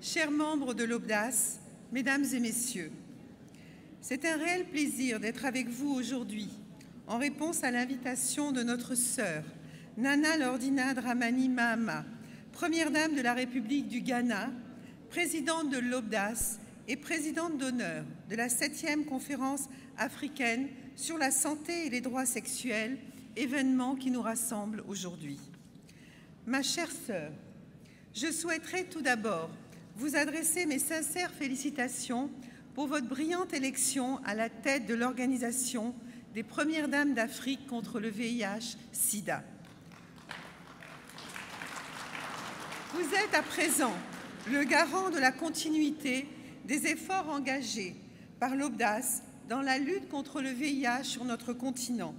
chers membres de l'Obdas, Mesdames et Messieurs, c'est un réel plaisir d'être avec vous aujourd'hui en réponse à l'invitation de notre sœur, Nana Lordina Dramani Mahama, Première Dame de la République du Ghana, présidente de l'Obdas et présidente d'honneur de la 7e conférence africaine sur la santé et les droits sexuels, événement qui nous rassemble aujourd'hui. Ma chère sœur, je souhaiterais tout d'abord vous adresser mes sincères félicitations pour votre brillante élection à la tête de l'organisation des Premières Dames d'Afrique contre le VIH-Sida. Vous êtes à présent le garant de la continuité des efforts engagés par l'Obdas dans la lutte contre le VIH sur notre continent.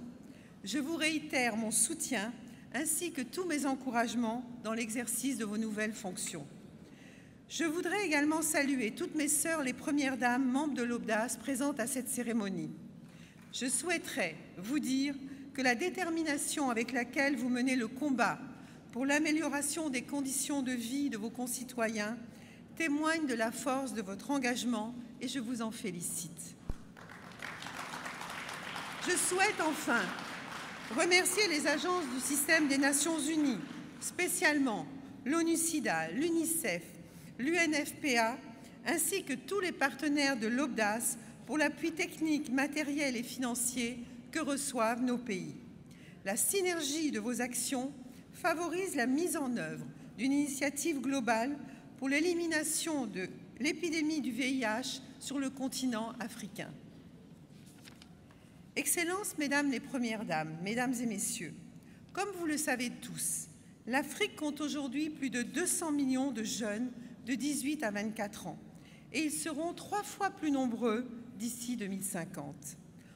Je vous réitère mon soutien ainsi que tous mes encouragements dans l'exercice de vos nouvelles fonctions. Je voudrais également saluer toutes mes sœurs, les Premières Dames, membres de l'Obdas, présentes à cette cérémonie. Je souhaiterais vous dire que la détermination avec laquelle vous menez le combat pour l'amélioration des conditions de vie de vos concitoyens témoigne de la force de votre engagement et je vous en félicite. Je souhaite enfin remercier les agences du système des Nations Unies, spécialement l'ONU-SIDA, l'UNICEF, l'UNFPA, ainsi que tous les partenaires de l'Obdas pour l'appui technique, matériel et financier que reçoivent nos pays. La synergie de vos actions favorise la mise en œuvre d'une initiative globale pour l'élimination de l'épidémie du VIH sur le continent africain. Excellences, Mesdames les Premières Dames, Mesdames et Messieurs, comme vous le savez tous, l'Afrique compte aujourd'hui plus de 200 millions de jeunes de 18 à 24 ans et ils seront 3 fois plus nombreux d'ici 2050.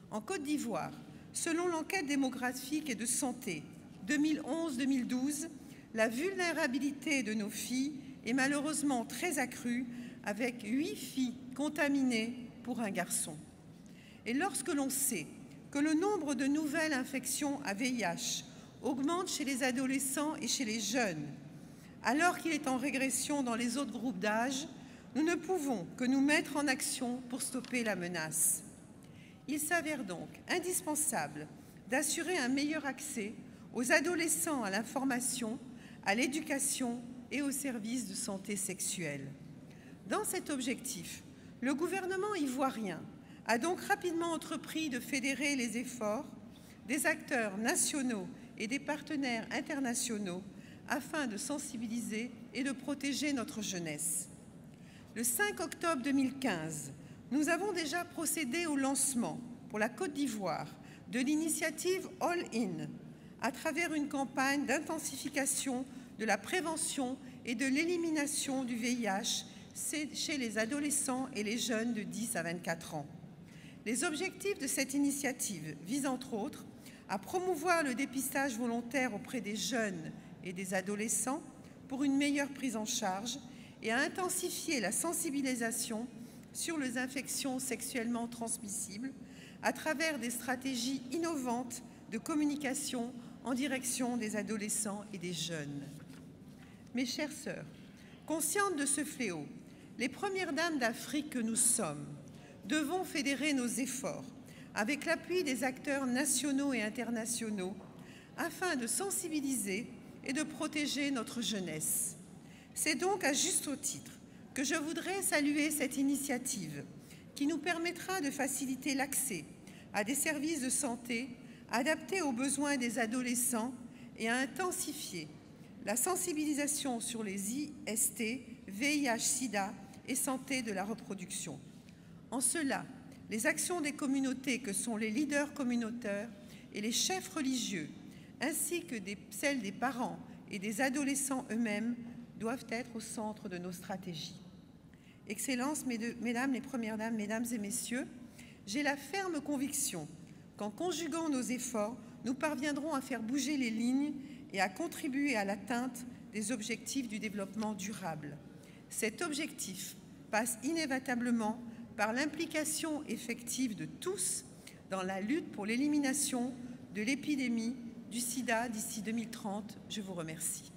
En Côte d'Ivoire, selon l'enquête démographique et de santé 2011-2012, la vulnérabilité de nos filles est malheureusement très accrue avec 8 filles contaminées pour un garçon. Et lorsque l'on sait que le nombre de nouvelles infections à VIH augmente chez les adolescents et chez les jeunes, alors qu'il est en régression dans les autres groupes d'âge, nous ne pouvons que nous mettre en action pour stopper la menace. Il s'avère donc indispensable d'assurer un meilleur accès aux adolescents à l'information, à l'éducation et aux services de santé sexuelle. Dans cet objectif, le gouvernement ivoirien a donc rapidement entrepris de fédérer les efforts des acteurs nationaux et des partenaires internationaux afin de sensibiliser et de protéger notre jeunesse. Le 5 octobre 2015, nous avons déjà procédé au lancement pour la Côte d'Ivoire de l'initiative All In à travers une campagne d'intensification de la prévention et de l'élimination du VIH chez les adolescents et les jeunes de 10 à 24 ans. Les objectifs de cette initiative visent entre autres à promouvoir le dépistage volontaire auprès des jeunes et des adolescents pour une meilleure prise en charge et à intensifier la sensibilisation sur les infections sexuellement transmissibles à travers des stratégies innovantes de communication en direction des adolescents et des jeunes. Mes chères sœurs, conscientes de ce fléau, les Premières Dames d'Afrique que nous sommes devons fédérer nos efforts avec l'appui des acteurs nationaux et internationaux afin de sensibiliser et de protéger notre jeunesse. C'est donc à juste titre que je voudrais saluer cette initiative qui nous permettra de faciliter l'accès à des services de santé adaptés aux besoins des adolescents et à intensifier la sensibilisation sur les IST, VIH-Sida et santé de la reproduction. En cela, les actions des communautés que sont les leaders communautaires et les chefs religieux, ainsi que celles des parents et des adolescents eux-mêmes, doivent être au centre de nos stratégies. Excellences, Mesdames les Premières Dames, Mesdames et Messieurs, j'ai la ferme conviction qu'en conjuguant nos efforts, nous parviendrons à faire bouger les lignes et à contribuer à l'atteinte des objectifs du développement durable. Cet objectif passe inévitablement par l'implication effective de tous dans la lutte pour l'élimination de l'épidémie du sida d'ici 2030. Je vous remercie.